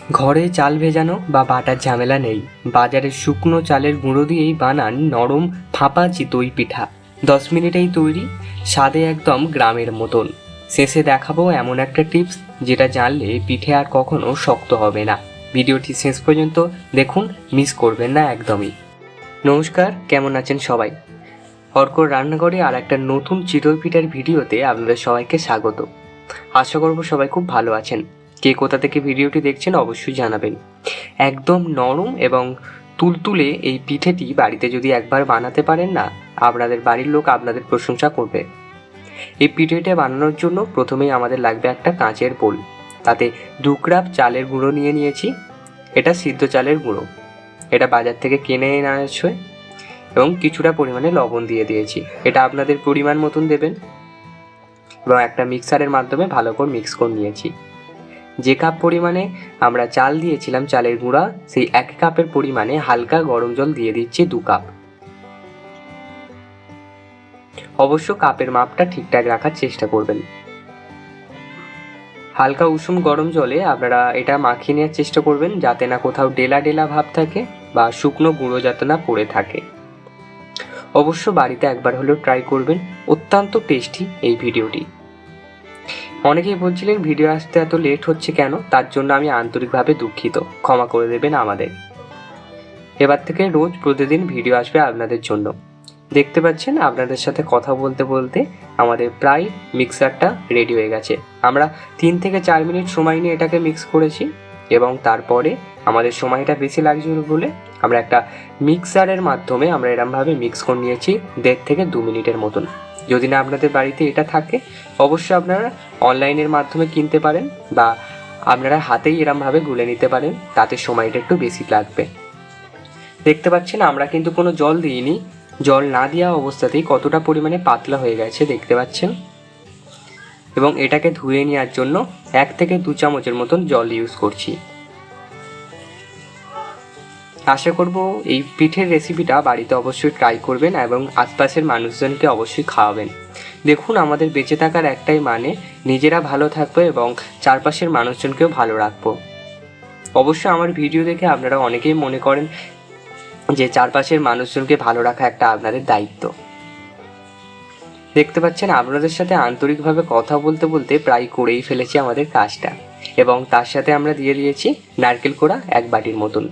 ঘরে চাল ভেজানো বা বাটার ঝামেলা নেই, বাজারের শুকনো চালের গুঁড়ো দিয়েই বানান নরম ফাঁপা চিতই পিঠা। 10 মিনিটেই তৈরি, স্বাদে একদম গ্রামের মতন। শেষে দেখাবো এমন একটা টিপস যেটা জানলে পিঠে আর কখনো শক্ত হবে না। ভিডিওটি শেষ পর্যন্ত দেখুন, মিস করবেন না একদমই। নমস্কার, কেমন আছেন সবাই? অর্কর রান্নাঘরে আর একটা নতুন চিতই পিঠার ভিডিওতে আপনাদের সবাইকে স্বাগত। আশা করব সবাই খুব ভালো আছেন। কে কোথা থেকে ভিডিওটি দেখছেন অবশ্যই জানাবেন। একদম নরম এবং তুলতুলে এই পিঠেটি বাড়িতে যদি একবার বানাতে পারেন না, আপনাদের বাড়ির লোক আপনাদের প্রশংসা করবে। এই পিঠেটা বানানোর জন্য প্রথমেই আমাদের লাগবে একটা কাঁচের বোল। তাতে 2 কাপ চালের গুঁড়ো নিয়েছি। এটা সিদ্ধ চালের গুঁড়ো, এটা বাজার থেকে কিনে এনে আছে, এবং কিছুটা পরিমাণে লবণ দিয়ে দিয়েছি। এটা আপনাদের পরিমাণ মতন দেবেন এবং একটা মিক্সারের মাধ্যমে ভালো করে মিক্স করে নিয়েছি। যে কাপ পরিমাণে আমরা চাল দিয়েছিলাম চালের গুঁড়া, সেই 1 কাপের পরিমাণে হালকা গরম জল দিয়ে দিচ্ছি 2 কাপ। অবশ্য কাপের মাপটা ঠিকঠাক রাখার চেষ্টা করবেন। হালকা উষুম গরম জলে আপনারা এটা মাখিয়ে নেওয়ার চেষ্টা করবেন, যাতে না কোথাও ডেলা ডেলা ভাব থাকে বা শুকনো গুঁড়ো যাতে না পড়ে থাকে। অবশ্য বাড়িতে একবার হলেও ট্রাই করবেন, অত্যন্ত টেস্টি এই ভিডিওটি। অনেকেই বলছিলেন ভিডিও আসতে এত লেট হচ্ছে কেন, তার জন্য আমি আন্তরিকভাবে দুঃখিত, ক্ষমা করে দেবেন আমাদের। এবার থেকে রোজ প্রতিদিন ভিডিও আসবে আপনাদের জন্য। দেখতে পাচ্ছেন আপনাদের সাথে কথা বলতে বলতে আমাদের প্রায় মিক্সারটা রেডি হয়ে গেছে। আমরা 3 থেকে 4 মিনিট সময় নিয়ে এটাকে মিক্স করেছি, এবং তারপরে আমাদের সময়টা বেশি লাগছিল বলে আমরা একটা মিক্সারের মাধ্যমে আমরা এরমভাবে মিক্স করে নিয়েছি 1.5 থেকে 2 মিনিটের মতন। যদি না আপনাদের বাড়িতে এটা থাকে, অবশ্যই আপনারা অনলাইনের মাধ্যমে কিনতে পারেন বা আপনারা হাতেই এরমভাবে গুলে নিতে পারেন, তাতে সময়টা একটু বেশি লাগবে। দেখতে পাচ্ছেন আমরা কিন্তু কোনো জল দিইনি। জল না দেওয়া অবস্থাতেই কতটা পরিমাণে পাতলা হয়ে গেছে দেখতে পাচ্ছেন। এবং এটাকে ধুয়ে নেওয়ার জন্য 1 থেকে 2 চামচের মতন জল ইউজ করছি। আশা করব এই পিঠের রেসিপিটা বাড়িতে অবশ্যই ট্রাই করবেন এবং আশপাশের মানুষজনকে অবশ্যই খাওয়াবেন। দেখুন, আমাদের বেঁচে থাকার একটাই মানে নিজেরা ভালো থাকবো এবং চারপাশের মানুষজনকেও ভালো রাখবো। অবশ্য আমার ভিডিও দেখে আপনারা অনেকেই মনে করেন যে চারপাশের মানুষজনকে ভালো রাখা একটা আপনাদের দায়িত্ব। দেখতে পাচ্ছেন আপনাদের সাথে আন্তরিকভাবে কথা বলতে বলতে প্রায় করেই ফেলেছি আমাদের কাজটা, এবং তার সাথে আমরা দিয়ে দিয়েছি নারকেল কোড়া 1 বাটির মতন।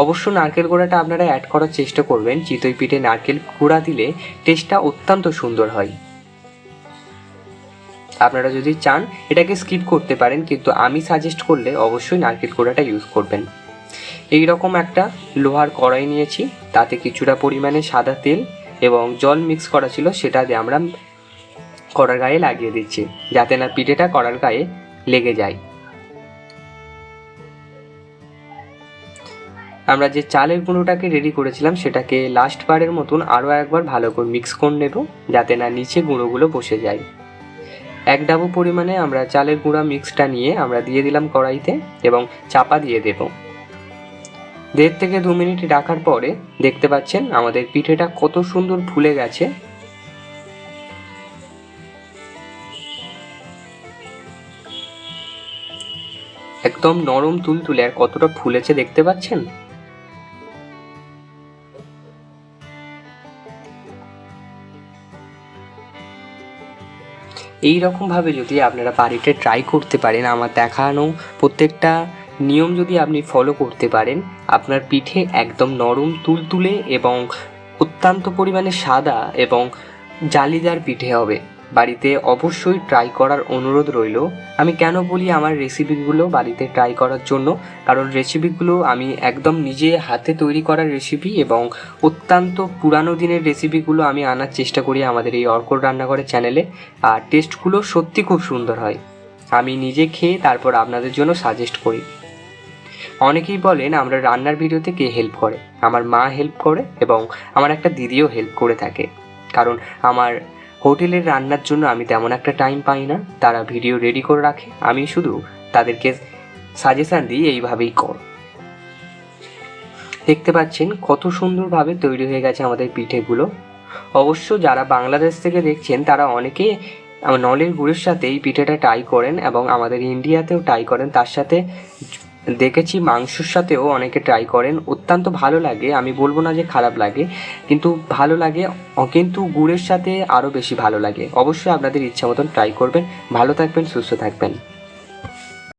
অবশ্য নারকেল কোড়াটা আপনারা অ্যাড করার চেষ্টা করবেন। চিতই পিঠে নারকেল কোড়া দিলে টেস্টটা অত্যন্ত সুন্দর হয়। আপনারা যদি চান এটাকে স্কিপ করতে পারেন, কিন্তু আমি সাজেস্ট করলে অবশ্যই নারকেল কোড়াটা ইউজ করবেন। এই রকম একটা লোহার কড়াই নিয়েছি, তাতে কিছুটা পরিমাণে সাদা তেল এবং জল মিক্স করা ছিল, সেটা দিয়ে আমরা কড়ার গায়ে লাগিয়ে দিচ্ছি, যাতে না পিঠেটা কড়ার গায়ে লেগে যায়। আমরা যে চালের গুঁড়োটাকে রেডি করেছিলাম সেটাকে লাস্ট বারের মতন আরও একবার ভালো করে মিক্স করে নেব, যাতে না নিচে গুঁড়োগুলো বসে যায়। 1 ডাবু পরিমাণে আমরা চালের গুঁড়া মিক্সটা নিয়ে আমরা দিয়ে দিলাম কড়াইতে এবং চাপা দিয়ে দেব। 1.5 থেকে 2 মিনিট রাখার পরে দেখতে পাচ্ছেন আমাদের পিঠেটা কত সুন্দর ফুলে গেছে। একদম নরম তুলতুলে, আর কতটা ফুলেছে দেখতে পাচ্ছেন। এই রকমভাবে যদি আপনারা বাড়িতে ট্রাই করতে পারেন, আমার দেখানো প্রত্যেকটা নিয়ম যদি আপনি ফলো করতে পারেন, আপনার পিঠে একদম নরম তুলতুলে এবং অত্যন্ত পরিমাণে সাদা এবং জালিদার পিঠে হবে। বাড়িতে অবশ্যই ট্রাই করার অনুরোধ রইল। আমি কেন বলি আমার রেসিপিগুলো বাড়িতে ট্রাই করার জন্য, কারণ রেসিপিগুলো আমি একদম নিজে হাতে তৈরি করার রেসিপি এবং অত্যন্ত পুরানো দিনের রেসিপিগুলো আমি আনার চেষ্টা করি আমাদের এই অর্কর রান্নাঘরের চ্যানেলে, আর টেস্টগুলো সত্যি খুব সুন্দর হয়। আমি নিজে খেয়ে তারপর আপনাদের জন্য সাজেস্ট করি। অনেকেই বলেন আমরা রান্নার ভিডিওতে কে হেল্প করে। আমার মা হেল্প করে এবং আমার একটা দিদিও হেল্প করে থাকে, কারণ আমার হোটেলের রান্নার জন্য আমি তেমন একটা টাইম পাই না। তারা ভিডিও রেডি করে রাখে, আমি শুধু তাদেরকে সাজেশান দিই এইভাবেই কর। দেখতে পাচ্ছেন কত সুন্দরভাবে তৈরি হয়ে গেছে আমাদের পিঠেগুলো। অবশ্য যারা বাংলাদেশ থেকে দেখছেন তারা অনেকে নলের গুড়ের সাথে এই পিঠেটা ট্রাই করেন এবং আমাদের ইন্ডিয়াতেও ট্রাই করেন, তার সাথে দেখেছি মাংসর সাথেও অনেকে ট্রাই করেন, অত্যন্ত ভালো লাগে, আমি বলবো না যে খারাপ লাগে, কিন্তু ভালো লাগে। কিন্তু গুড়ের সাথে আরও বেশি ভালো লাগে। অবশ্যই আপনাদের ইচ্ছা মতন ট্রাই করবেন। ভালো থাকবেন, সুস্থ থাকবেন।